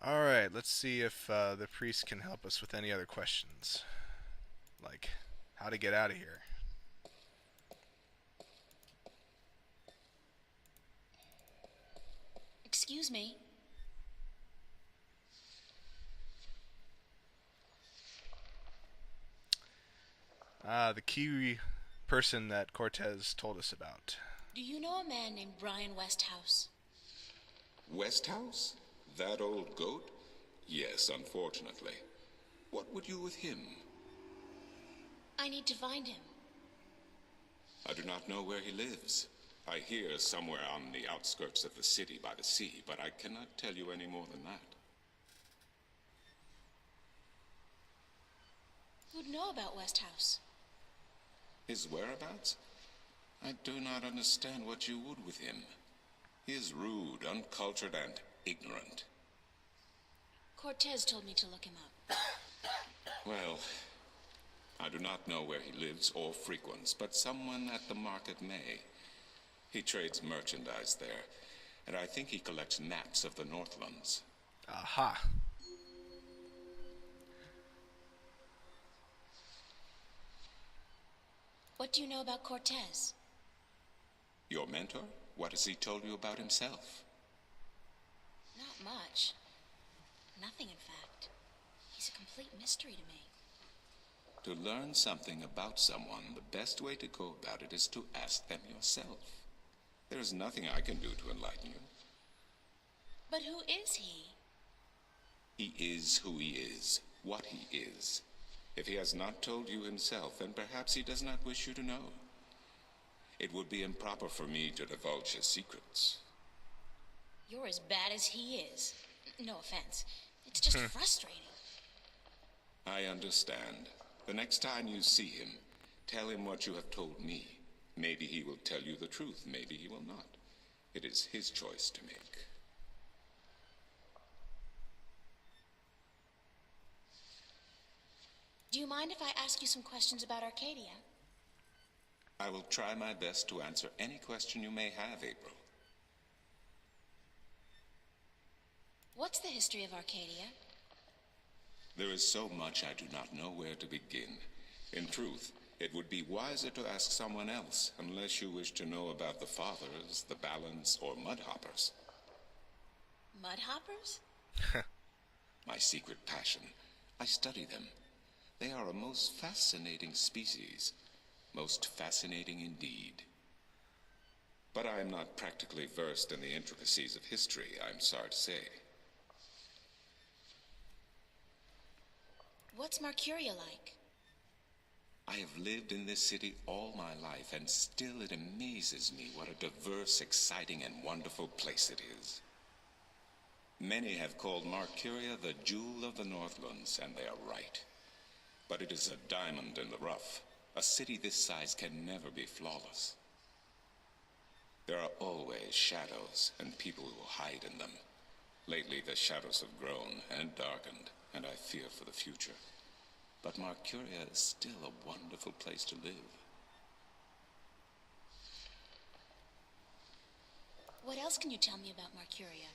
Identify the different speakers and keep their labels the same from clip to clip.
Speaker 1: Alright, let's see if the priest can help us with any other questions. Like, how to get out of here.
Speaker 2: Excuse me.
Speaker 1: The key person that Cortez told us about.
Speaker 2: Do you know a man named Brian Westhouse?
Speaker 3: Westhouse? That old goat? Yes, unfortunately. What would you with him?
Speaker 2: I need to find him.
Speaker 3: I do not know where he lives. I hear somewhere on the outskirts of the city by the sea, but I cannot tell you any more than that.
Speaker 2: Who'd know about Westhouse?
Speaker 3: His whereabouts? I do not understand what you would with him. He is rude, uncultured, and ignorant.
Speaker 2: Cortez told me to look him up.
Speaker 3: Well, I do not know where he lives or frequents, but someone at the market may. He trades merchandise there, and I think he collects maps of the Northlands.
Speaker 1: Aha.
Speaker 2: What do you know about Cortez?
Speaker 3: Your mentor? What has he told you about himself?
Speaker 2: Not much. Nothing, in fact. He's a complete mystery to me.
Speaker 3: To learn something about someone, the best way to go about it is to ask them yourself. There is nothing I can do to enlighten you.
Speaker 2: But who is he?
Speaker 3: He is who he is, what he is. If he has not told you himself, then perhaps he does not wish you to know. It would be improper for me to divulge his secrets.
Speaker 2: You're as bad as he is. No offense. It's just frustrating.
Speaker 3: I understand. The next time you see him, tell him what you have told me. Maybe he will tell you the truth, maybe he will not. It is his choice to make.
Speaker 2: Do you mind if I ask you some questions about Arcadia?
Speaker 3: I will try my best to answer any question you may have, April.
Speaker 2: What's the history of Arcadia?
Speaker 3: There is so much I do not know where to begin. In truth, it would be wiser to ask someone else, unless you wish to know about the Fathers, the Balance, or Mudhoppers.
Speaker 2: Mudhoppers?
Speaker 3: My secret passion. I study them. They are a most fascinating species. Most fascinating indeed. But I am not practically versed in the intricacies of history, I'm sorry to say.
Speaker 2: What's Marcuria like?
Speaker 3: I have lived in this city all my life, and still it amazes me what a diverse, exciting, and wonderful place it is. Many have called Marcuria the jewel of the Northlands, and they are right. But it is a diamond in the rough. A city this size can never be flawless. There are always shadows and people who hide in them. Lately the shadows have grown and darkened, and I fear for the future. But Marcuria is still a wonderful place to live.
Speaker 2: What else can you tell me about Marcuria?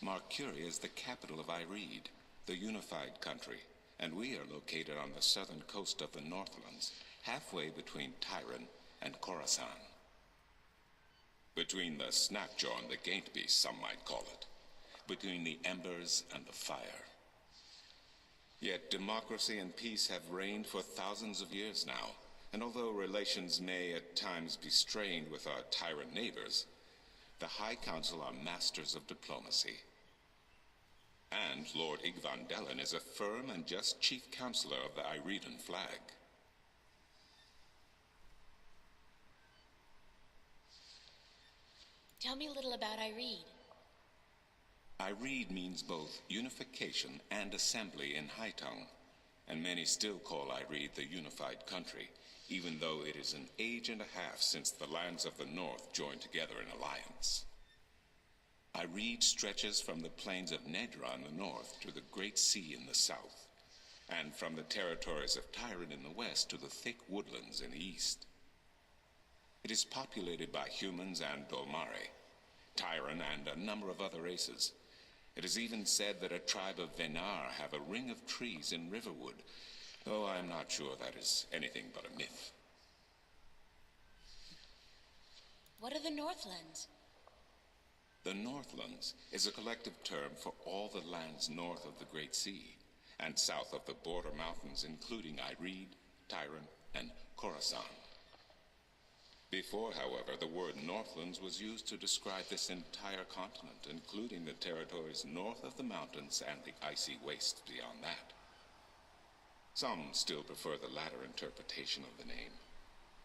Speaker 3: Marcuria is the capital of Ireed, the unified country, and we are located on the southern coast of the Northlands, halfway between Tyran and Coruscant. Between the Snapjaw and the Gaintbeast, some might call it. Between the embers and the fire. Yet democracy and peace have reigned for thousands of years now, and although relations may at times be strained with our tyrant neighbors, the High Council are masters of diplomacy. And Lord Igvandellan is a firm and just chief counselor of the Ireedan flag.
Speaker 2: Tell me a little about Ireed.
Speaker 3: Ireed means both unification and assembly in High Tongue, and many still call Ireed the unified country, even though it is an age and a half since the lands of the north joined together in alliance. Ireed stretches from the plains of Nedra in the north to the Great Sea in the south, and from the territories of Tyran in the west to the thick woodlands in the east. It is populated by humans and Dolmare, Tyran and a number of other races, It is even said that a tribe of Venar have a ring of trees in Riverwood, though I am not sure that is anything but a myth.
Speaker 2: What are the Northlands?
Speaker 3: The Northlands is a collective term for all the lands north of the Great Sea and south of the border mountains, including Ireed, Tyron, and Khorasan. Before, however, the word Northlands was used to describe this entire continent, including the territories north of the mountains and the icy wastes beyond that. Some still prefer the latter interpretation of the name.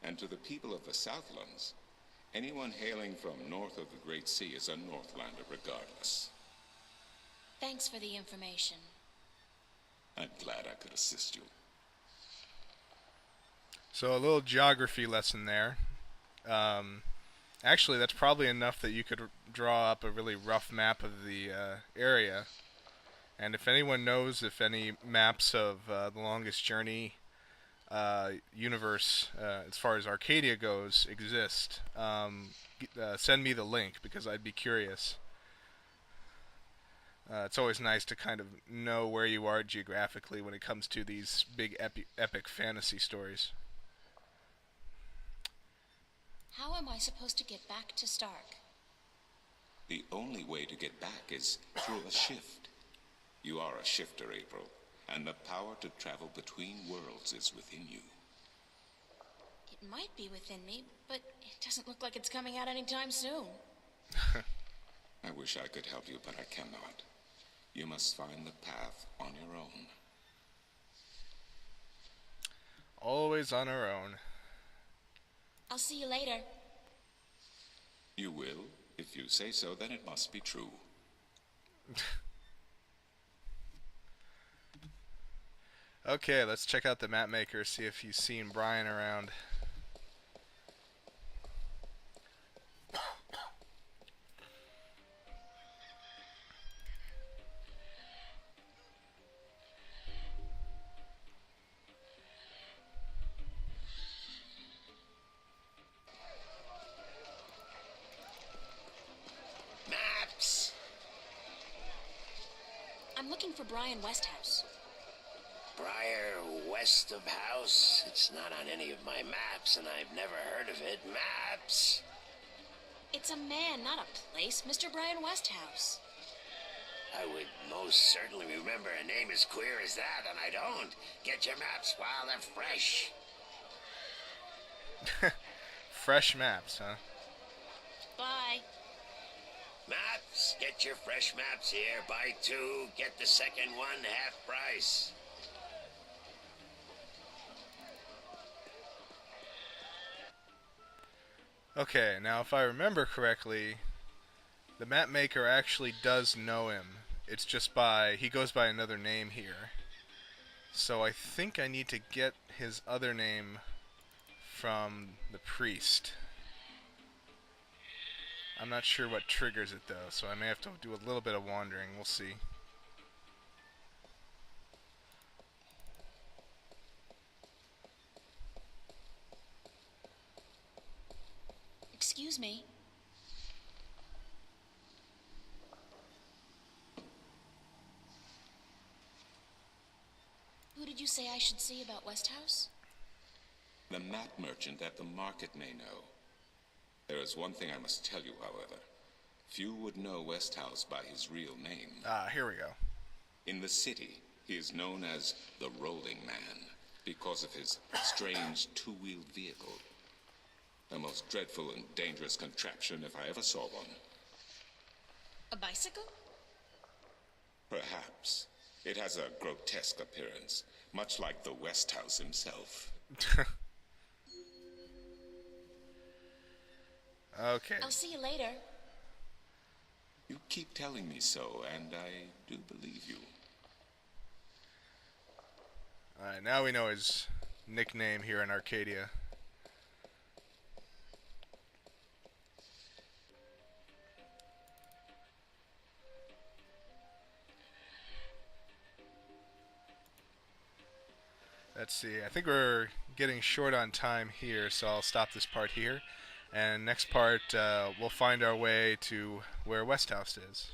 Speaker 3: And to the people of the Southlands, anyone hailing from north of the Great Sea is a Northlander regardless.
Speaker 2: Thanks for the information.
Speaker 3: I'm glad I could assist you.
Speaker 1: So a little geography lesson there. Actually, that's probably enough that you could draw up a really rough map of the area. And if anyone knows if any maps of the longest journey universe, as far as Arcadia goes, exist, send me the link because I'd be curious. It's always nice to kind of know where you are geographically when it comes to these big epic fantasy stories.
Speaker 2: How am I supposed to get back to Stark?
Speaker 3: The only way to get back is through a shift. You are a shifter, April, and the power to travel between worlds is within you.
Speaker 2: It might be within me, but it doesn't look like it's coming out anytime soon.
Speaker 3: I wish I could help you, but I cannot. You must find the path on your own.
Speaker 1: Always on our own.
Speaker 2: I'll see you later.
Speaker 3: You will? If you say so, then it must be true.
Speaker 1: Okay, let's check out the map maker, see if he's seen Brian around.
Speaker 4: Maps!
Speaker 2: I'm looking for Brian Westhouse.
Speaker 4: Briar west of house. It's not on any of my maps, and I've never heard of it. Maps!
Speaker 2: It's a man, not a place. Mr. Brian Westhouse.
Speaker 4: I would most certainly remember a name as queer as that, and I don't. Get your maps while they're fresh.
Speaker 1: Fresh maps, huh?
Speaker 2: Bye.
Speaker 4: Maps, get your fresh maps here. Buy two, get the second one half price.
Speaker 1: Okay, now if I remember correctly, the map maker actually does know him. It's just he goes by another name here. So I think I need to get his other name from the priest. I'm not sure what triggers it though, so I may have to do a little bit of wandering. We'll see.
Speaker 2: Excuse me. Who did you say I should see about Westhouse?
Speaker 3: The map merchant at the market may know. There is one thing I must tell you, however. Few would know Westhouse by his real name.
Speaker 1: Ah, here we go.
Speaker 3: In the city, he is known as the Rolling Man because of his strange two-wheeled vehicle. The most dreadful and dangerous contraption if I ever saw one.
Speaker 2: A bicycle?
Speaker 3: Perhaps. It has a grotesque appearance, much like the Westhouse himself.
Speaker 1: Okay.
Speaker 2: I'll see you later.
Speaker 3: You keep telling me so, and I do believe you.
Speaker 1: Alright, now we know his nickname here in Arcadia. Let's see, I think we're getting short on time here, so I'll stop this part here. And next part, we'll find our way to where Westhouse is.